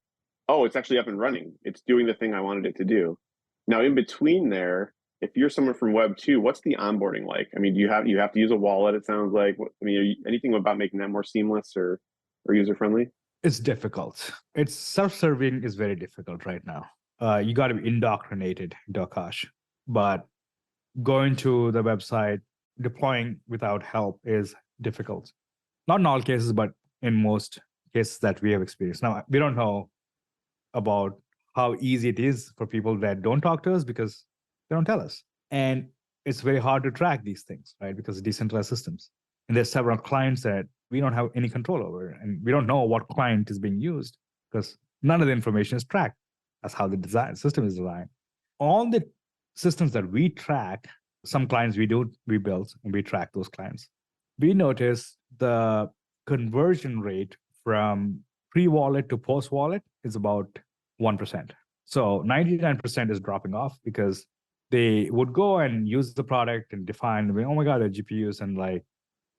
S1: oh, it's actually up and running. It's doing the thing I wanted it to do. Now, in between there, if you're someone from Web 2, what's the onboarding like? I mean, do you have to use a wallet, it sounds like. I mean, anything about making that more seamless or user friendly?
S2: It's difficult. It's self-serving is very difficult right now. You got to be indoctrinated into Akash, but going to the website, deploying without help is difficult. Not in all cases, but in most cases that we have experienced. Now, we don't know about how easy it is for people that don't talk to us because they don't tell us. And it's very hard to track these things, right? Because of decentralized systems. And there's several clients that we don't have any control over. And we don't know what client is being used because none of the information is tracked. That's how the system is designed. All the systems that we track, some clients we build and we track those clients. We notice the conversion rate from pre-wallet to post-wallet is about 1%. So 99% is dropping off because they would go and use the product and define, oh my God, the GPUs and like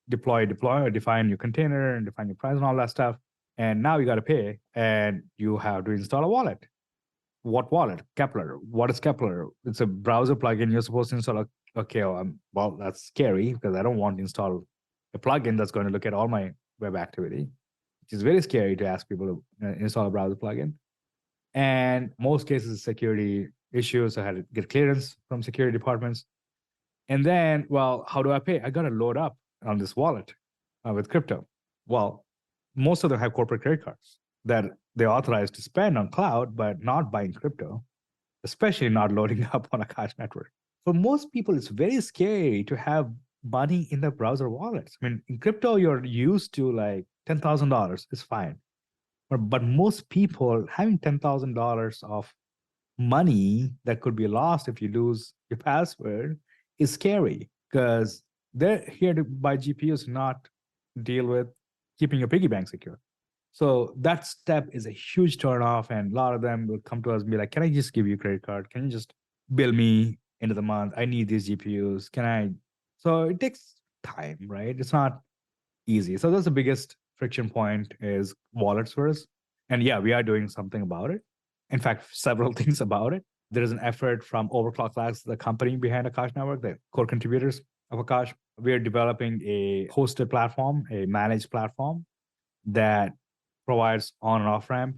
S2: deploy, or define your container and define your price and all that stuff. And now you got to pay and you have to install a wallet. What wallet? Kepler. What is Kepler? It's a browser plugin. You're supposed to install well, that's scary because I don't want to install a plugin that's going to look at all my web activity, which is very scary to ask people to install a browser plugin. And most cases, security issues. I had to get clearance from security departments. And then, well, how do I pay? I got to load up on this wallet with crypto. Well, most of them have corporate credit cards that they're authorized to spend on cloud, but not buying crypto, especially not loading up on Akash Network. For most people, it's very scary to have money in the browser wallets. I mean, in crypto, you're used to like $10,000. It's fine. But most people having $10,000 of money that could be lost if you lose your password is scary because they're here to buy GPUs, not deal with keeping your piggy bank secure. So that step is a huge turnoff, and a lot of them will come to us and be like, "Can I just give you a credit card? Can you just bill me end of the month? I need these GPUs. Can I?" So it takes time, right? It's not easy. So that's the biggest friction point is wallets for us. And yeah, we are doing something about it. In fact, several things about it. There is an effort from Overclock Labs, the company behind Akash Network, the core contributors of Akash. We are developing a hosted platform, a managed platform that provides on and off ramp,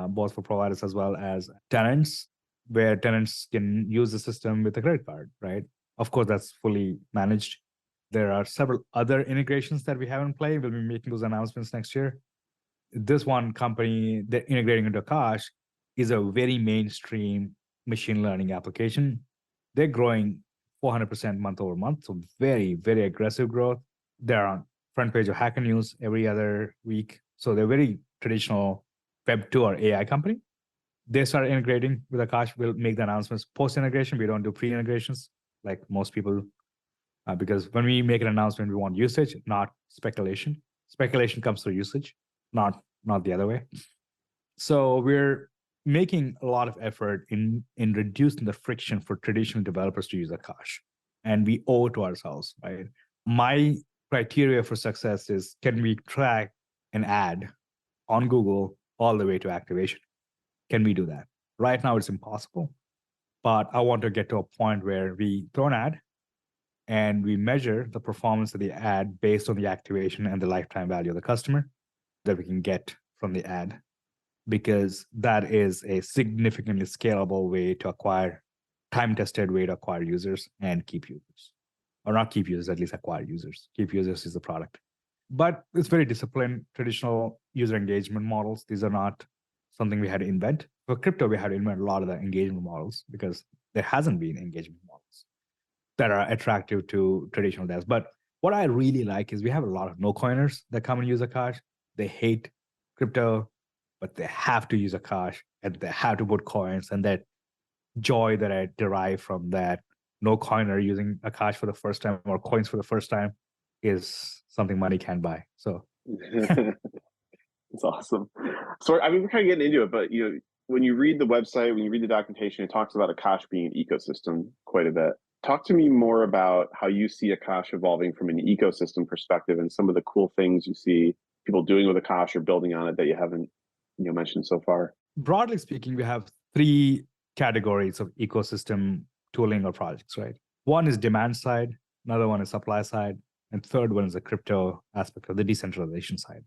S2: both for providers as well as tenants, where tenants can use the system with a credit card, right? Of course, that's fully managed. There are several other integrations that we have in play. We'll be making those announcements next year. This one company that integrating into Akash is a very mainstream machine learning application. They're growing 400% month over month. So very, very aggressive growth. They're on front page of Hacker News every other week. So they're very traditional Web 2 or AI company. They started integrating with Akash. We'll make the announcements post-integration. We don't do pre-integrations like most people, because when we make an announcement, we want usage, not speculation. Speculation comes through usage, not the other way. So we're making a lot of effort in reducing the friction for traditional developers to use Akash. And we owe it to ourselves, right? My criteria for success is, can we track an ad on Google all the way to activation? Can we do that? Right now, it's impossible. But I want to get to a point where we throw an ad and we measure the performance of the ad based on the activation and the lifetime value of the customer that we can get from the ad, because that is a significantly scalable way to acquire, time-tested way to acquire users and keep users. Or not keep users, at least acquire users. Keep users is the product. But it's very disciplined, traditional user engagement models. These are not something we had to invent. For crypto, we had to invent a lot of the engagement models because there hasn't been engagement models that are attractive to traditional devs. But what I really like is we have a lot of no-coiners that come and use Akash. They hate crypto, but they have to use Akash and they have to put coins, and that joy that I derive from that no-coiner using Akash for the first time or coins for the first time is something money can't buy. So
S1: It's awesome. So I mean, we're kind of getting into it, but when you read the website, when you read the documentation, it talks about Akash being an ecosystem quite a bit. Talk to me more about how you see Akash evolving from an ecosystem perspective and some of the cool things you see people doing with Akash or building on it that you haven't mentioned so far.
S2: broadly speaking, we have three categories of ecosystem tooling or projects, right? One is demand side, another one is supply side, and third one is the crypto aspect of the decentralization side.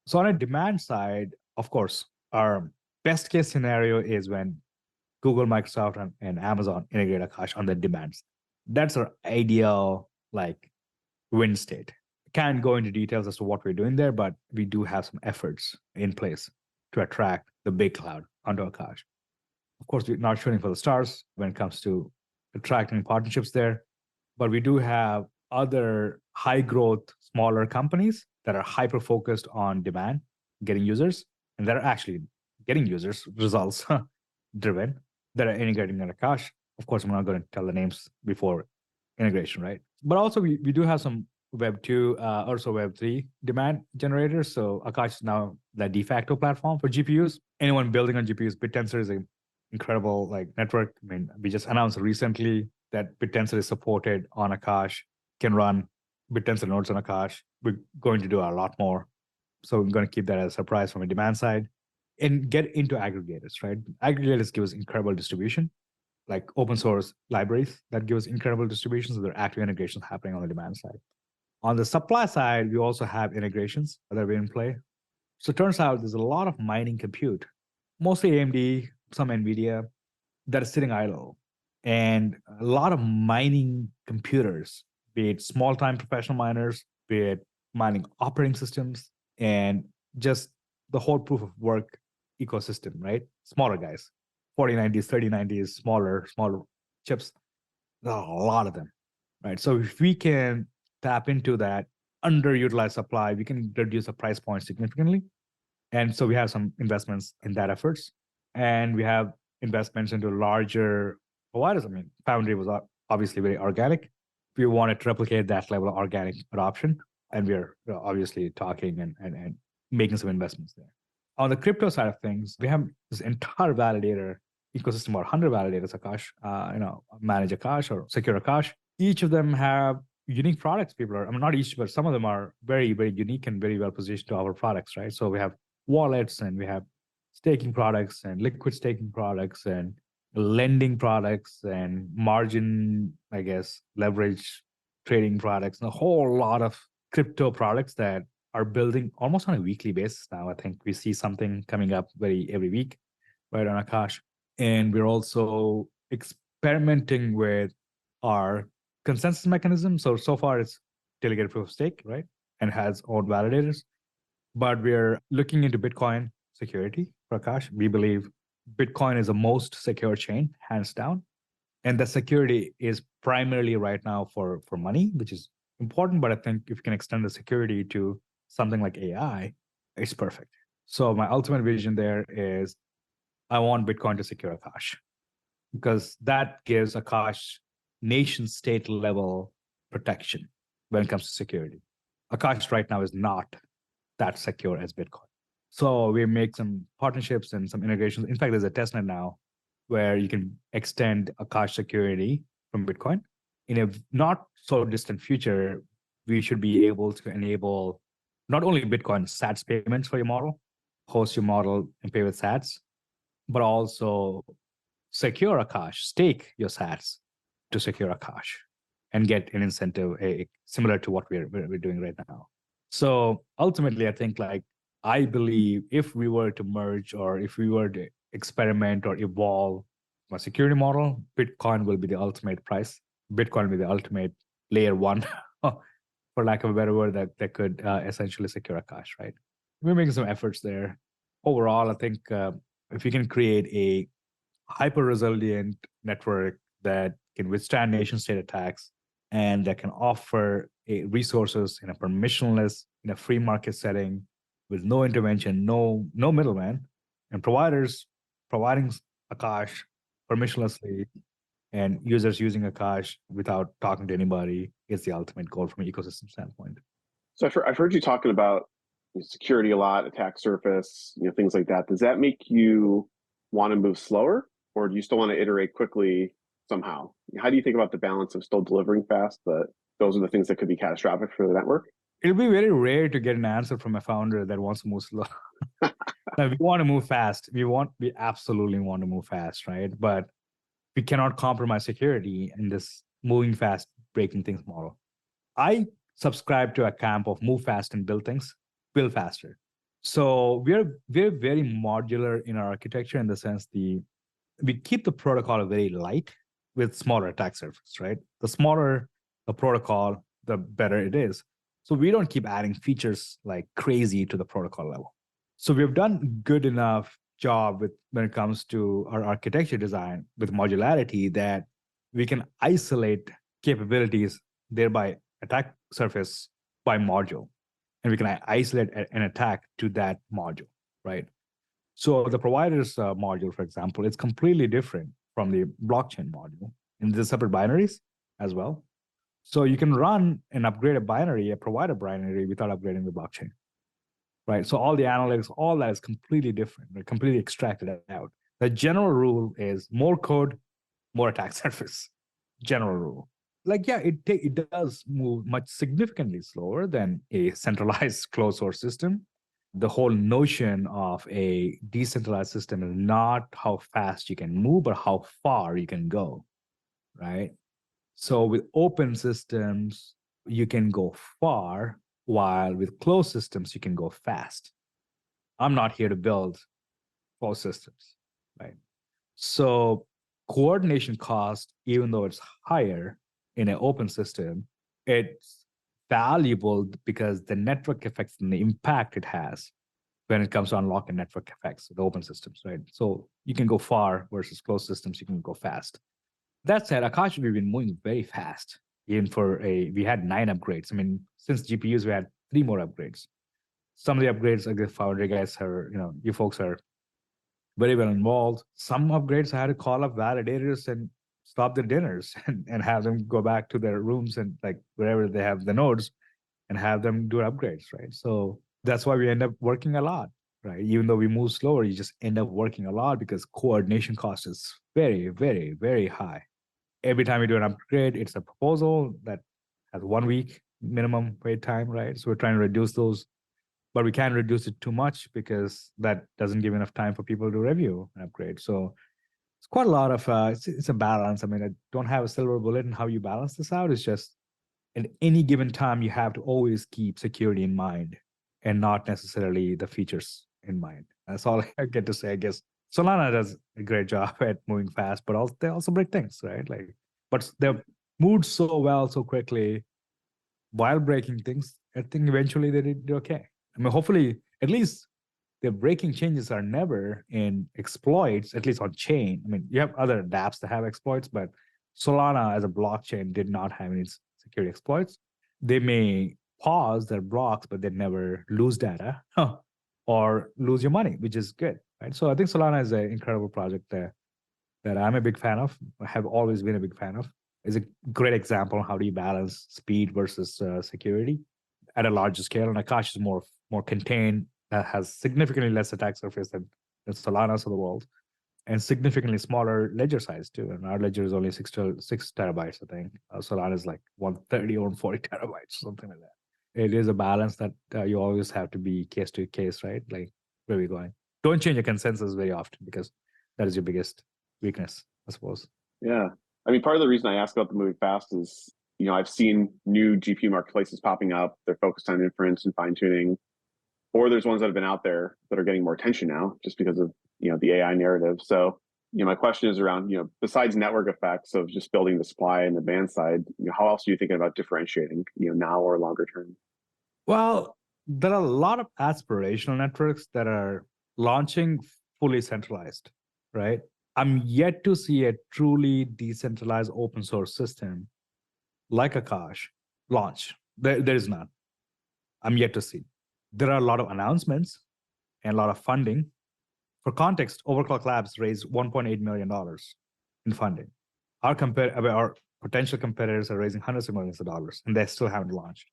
S2: So on a demand side, of course, our best case scenario is when Google, Microsoft, and Amazon integrate Akash on the demands. That's our ideal win state. Can't go into details as to what we're doing there, but we do have some efforts in place to attract the big cloud onto Akash. Of course, we're not shooting for the stars when it comes to attracting partnerships there, but we do have other high growth, smaller companies that are hyper focused on demand, getting users, and that are actually getting users, results driven, that are integrating in Akash. Of course, I'm not going to tell the names before integration, right? But also, we do have some Web 2, also Web 3 demand generators. So Akash is now the de facto platform for GPUs. Anyone building on GPUs, BitTensor is an incredible network. I mean, we just announced recently that BitTensor is supported on Akash, can run BitTensor nodes on Akash. We're going to do a lot more. So I'm going to keep that as a surprise from a demand side and get into aggregators, right? Aggregators give us incredible distribution, like open source libraries that give us incredible distributions. So there are active integrations happening on the demand side. On the supply side, we also have integrations that are in play. So it turns out there's a lot of mining compute, mostly AMD, some NVIDIA, that is sitting idle. And a lot of mining computers, be it small-time professional miners, be it mining operating systems, and just the whole proof of work ecosystem, right? Smaller guys, 4090s, 3090s, smaller chips. There are a lot of them, right? So if we can tap into that underutilized supply, we can reduce the price point significantly. And so we have some investments in that efforts. And we have investments into larger providers. I mean, Foundry was obviously very organic. We wanted to replicate that level of organic adoption. And we're obviously talking and making some investments there. On the crypto side of things, we have this entire validator ecosystem, or 100 validators, Akash, manage Akash or secure Akash. Each of them have unique products. Not each, but some of them are very, very unique and very well positioned to our products, right? So we have wallets, and we have staking products and liquid staking products and lending products and margin, leverage trading products, and a whole lot of crypto products that are building almost on a weekly basis now. I think we see something coming up every week, right, on Akash. And we're also experimenting with our consensus mechanism. So far it's delegated proof of stake, right? And has own validators. But we're looking into Bitcoin security for Akash. We believe Bitcoin is the most secure chain, hands down. And the security is primarily right now for money, which is important. But I think if you can extend the security to something like AI, it's perfect. So my ultimate vision there is I want Bitcoin to secure Akash, because that gives Akash nation state level protection when it comes to security. Akash right now is not that secure as Bitcoin. So we make some partnerships and some integrations. In fact, there's a testnet now where you can extend Akash security from Bitcoin. In a not so distant future, we should be able to enable not only Bitcoin sats payments for your model, host your model and pay with sats, but also secure Akash, stake your sats to secure Akash. and get an incentive similar to what we're doing right now. So ultimately, I think I believe if we were to merge or if we were to experiment or evolve a security model, Bitcoin will be the ultimate price. Bitcoin will be the ultimate layer one, for lack of a better word, that could essentially secure Akash, right? We're making some efforts there. Overall, I think if you can create a hyper resilient network that can withstand nation state attacks and that can offer resources in a permissionless, in a free market setting with no intervention, no middleman, and providers providing Akash permissionlessly and users using Akash without talking to anybody is the ultimate goal from an ecosystem standpoint.
S1: So I've heard you talking about security a lot, attack surface, things like that. Does that make you want to move slower, or do you still want to iterate quickly somehow? How do you think about the balance of still delivering fast, but those are the things that could be catastrophic for the network?
S2: It'll be very rare to get an answer from a founder that wants to move slow. Now, we want to move fast. We absolutely want to move fast, right? But we cannot compromise security in this moving fast, breaking things model. I subscribe to a camp of move fast and build things, build faster. So we're very modular in our architecture in the sense we keep the protocol very light with smaller attack surface, right? The smaller the protocol, the better it is. So we don't keep adding features like crazy to the protocol level. So we've done good enough job when it comes to our architecture design with modularity that we can isolate capabilities, thereby attack surface by module. And we can isolate an attack to that module, right? So the provider's module, for example, it's completely different from the blockchain module. And there's separate binaries as well. So you can run and upgrade a provider binary without upgrading the blockchain, right? So all the analytics, all that is completely different, right? Completely extracted out. The general rule is more code, more attack surface. General rule. It does move much significantly slower than a centralized closed source system. The whole notion of a decentralized system is not how fast you can move, but how far you can go, right? So with open systems, you can go far, while with closed systems, you can go fast. I'm not here to build closed systems, right? So coordination cost, even though it's higher in an open system, it's valuable because the network effects and the impact it has when it comes to unlocking network effects with open systems, right? So you can go far versus closed systems, you can go fast. That said, Akash, we've been moving very fast. We had 9 upgrades. I mean, since GPUs, we had 3 more upgrades. Some of the upgrades, like the Foundry guys are, you folks are very well involved. Some upgrades, I had to call up validators and stop their dinners and have them go back to their rooms and wherever they have the nodes and have them do upgrades, right? So that's why we end up working a lot, right? Even though we move slower, you just end up working a lot because coordination cost is very, very, very high. Every time we do an upgrade, it's a proposal that has 1 week minimum wait time, right? So we're trying to reduce those, but we can't reduce it too much because that doesn't give enough time for people to review an upgrade. So it's quite a lot of, it's a balance. I mean, I don't have a silver bullet in how you balance this out. It's just at any given time, you have to always keep security in mind and not necessarily the features in mind. That's all I get to say, I guess. Solana does a great job at moving fast, but they also break things, right? But they've moved so well, so quickly while breaking things. I think eventually they did okay. I mean, hopefully, at least the breaking changes are never in exploits, at least on chain. I mean, you have other dApps that have exploits, but Solana as a blockchain did not have any security exploits. They may pause their blocks, but they never lose data or lose your money, which is good, right? So I think Solana is an incredible project that I'm a big fan of. I have always been a big fan of. It's a great example of how do you balance speed versus security at a larger scale. And Akash is more contained, has significantly less attack surface than Solana's of the world, and significantly smaller ledger size too. And our ledger is only 6 terabytes, I think. Solana is like 130 or 140 terabytes, something like that. It is a balance that you always have to be case to case, right? Like, where are we going? Don't change your consensus very often because that is your biggest weakness, I suppose.
S1: Yeah. I mean, part of the reason I ask about the moving fast is I've seen new GPU marketplaces popping up. They're focused on inference and fine tuning, or there's ones that have been out there that are getting more attention now just because of, the AI narrative. So, my question is around, besides network effects of just building the supply and the demand side, how else are you thinking about differentiating, now or longer term?
S2: Well, there are a lot of aspirational networks that are launching fully centralized, right? I'm yet to see a truly decentralized open source system like Akash launch. There is none. I'm yet to see. There are a lot of announcements and a lot of funding. For context, Overclock Labs raised $1.8 million in funding. Our potential competitors are raising hundreds of millions of dollars, and they still haven't launched.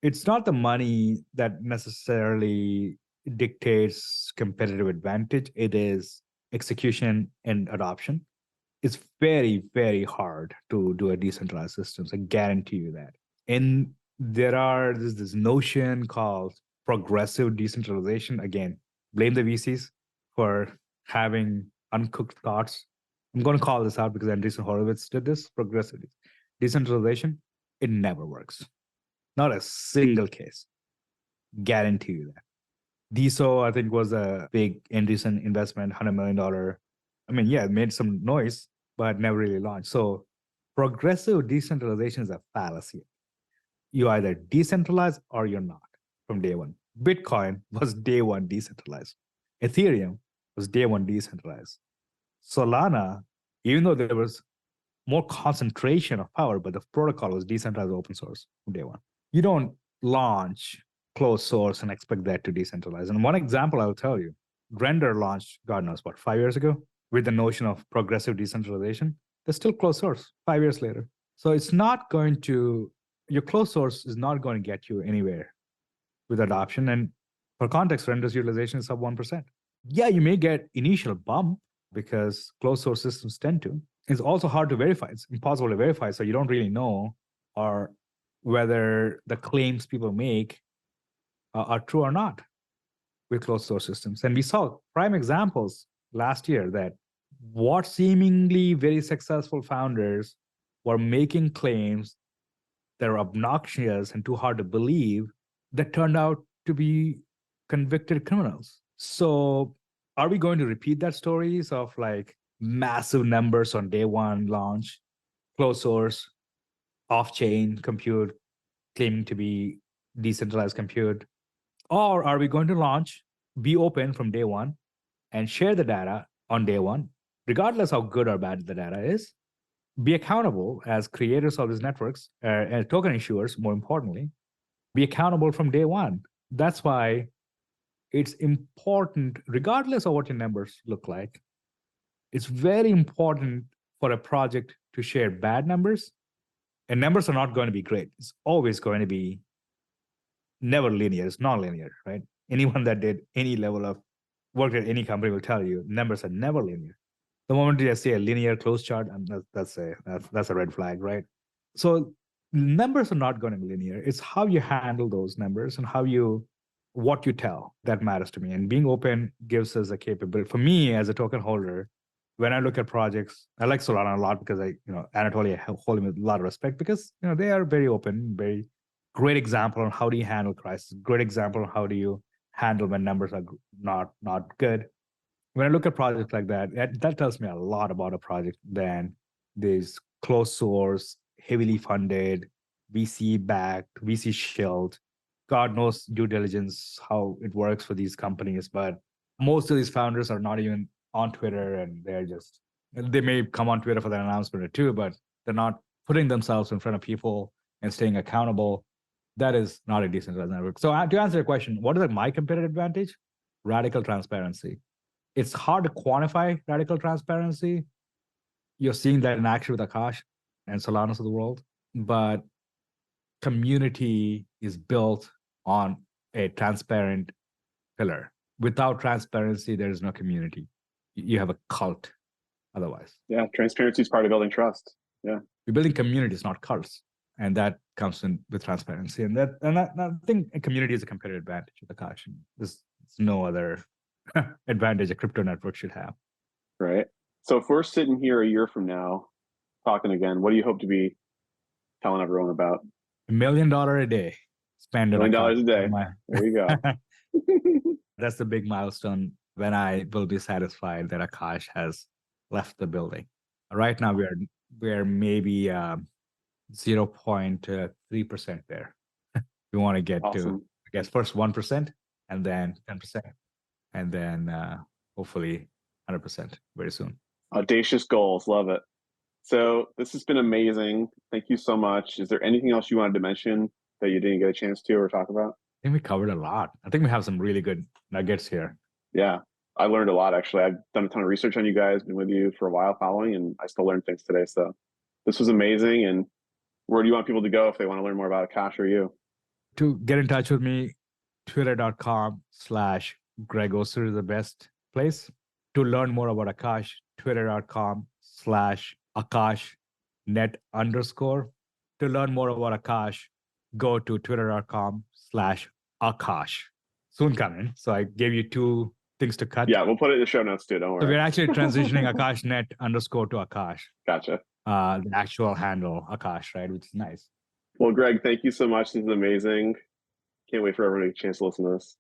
S2: It's not the money that necessarily dictates competitive advantage. It is execution and adoption. It's very, very hard to do a decentralized systems. I guarantee you that. And there's this notion called progressive decentralization. Again, blame the VCs for having uncooked thoughts. I'm going to call this out because Andreessen Horowitz did this. Progressive decentralization, it never works. Not a single case. Guarantee you that. DSO, I think, was a big Andreessen investment, $100 million. I mean, yeah, it made some noise, but never really launched. So progressive decentralization is a fallacy. You either decentralize or you're not from day one. Bitcoin was day one decentralized. Ethereum was day one decentralized. Solana, even though there was more concentration of power, but the protocol was decentralized open source from day one. You don't launch closed source and expect that to decentralize. And one example I'll tell you, Render launched, God knows what, 5 years ago, with the notion of progressive decentralization. They're still closed source 5 years later. So it's not going to, your closed source is not going to get you anywhere with adoption. And for context, Render's utilization is sub 1%. Yeah, you may get initial bump because closed source systems tend to. It's also hard to verify. It's impossible to verify. So you don't really know or whether the claims people make are true or not with closed source systems. And we saw prime examples last year that what seemingly very successful founders were making claims that are obnoxious and too hard to believe that turned out to be convicted criminals. So are we going to repeat that stories of like massive numbers on day one launch, closed source, off-chain compute claiming to be decentralized compute? Or are we going to launch, be open from day one, and share the data on day one, regardless how good or bad the data is, be accountable as creators of these networks and token issuers, more importantly, be accountable from day one. That's why it's important, regardless of what your numbers look like, it's very important for a project to share bad numbers. And numbers are not going to be great. It's always going to be never linear. It's non-linear, right? Anyone that did any level of work at any company will tell you numbers are never linear. The moment you see a linear close chart, and that's a red flag, right? So numbers are not going to be linear. It's how you handle those numbers and what you tell that matters to me. And being open gives us a capability. For me, as a token holder, when I look at projects, I like Solana a lot because Anatoly, I hold him with a lot of respect because they are very open, very great example on how do you handle crisis. Great example on how do you handle when numbers are not good. When I look at projects like that tells me a lot about a project than these closed source, heavily funded, VC backed, VC shilled. God knows due diligence, how it works for these companies. But most of these founders are not even on Twitter, and they may come on Twitter for that announcement or two, but they're not putting themselves in front of people and staying accountable. That is not a decentralized network. So to answer your question, what is my competitive advantage? Radical transparency. It's hard to quantify radical transparency. You're seeing that in action with Akash and Solanas of the world. But community is built on a transparent pillar. Without transparency, there is no community. You have a cult otherwise.
S1: Yeah, transparency is part of building trust. Yeah.
S2: We're building communities, not cults. And that comes in with transparency. And I think a community is a competitive advantage with Akash. There's no other advantage a crypto network should have.
S1: Right. So if we're sitting here a year from now talking again, what do you hope to be telling everyone about.
S2: $1 million a day spend
S1: $1
S2: on
S1: million a day.
S2: my-
S1: There you go.
S2: That's the big milestone when I will be satisfied that Akash has left the building. Right now, we're maybe 0.3% there. We want to get to,
S1: Awesome.
S2: I guess, first 1% and then 10%, and then hopefully 100% very soon.
S1: Audacious goals. Love it. So this has been amazing. Thank you so much. Is there anything else you wanted to mention that you didn't get a chance to or talk about?
S2: I think we covered a lot. I think we have some really good nuggets here.
S1: Yeah, I learned a lot actually. I've done a ton of research on you guys, been with you for a while following, and I still learn things today. So this was amazing. And where do you want people to go if they want to learn more about Akash or you?
S2: To get in touch with me, twitter.com/Greg Osuri is the best place. To learn more about Akash, twitter.com/AkashNet_. To learn more about Akash, go to twitter.com/Akash. Soon coming. So I gave you two things to cut.
S1: Yeah, we'll put it in the show notes too. Don't worry.
S2: So we're actually transitioning AkashNet_ to Akash.
S1: Gotcha.
S2: The actual handle Akash, right? Which is nice.
S1: Well, Greg, thank you so much. This is amazing. Can't wait for everyone to get a chance to listen to this.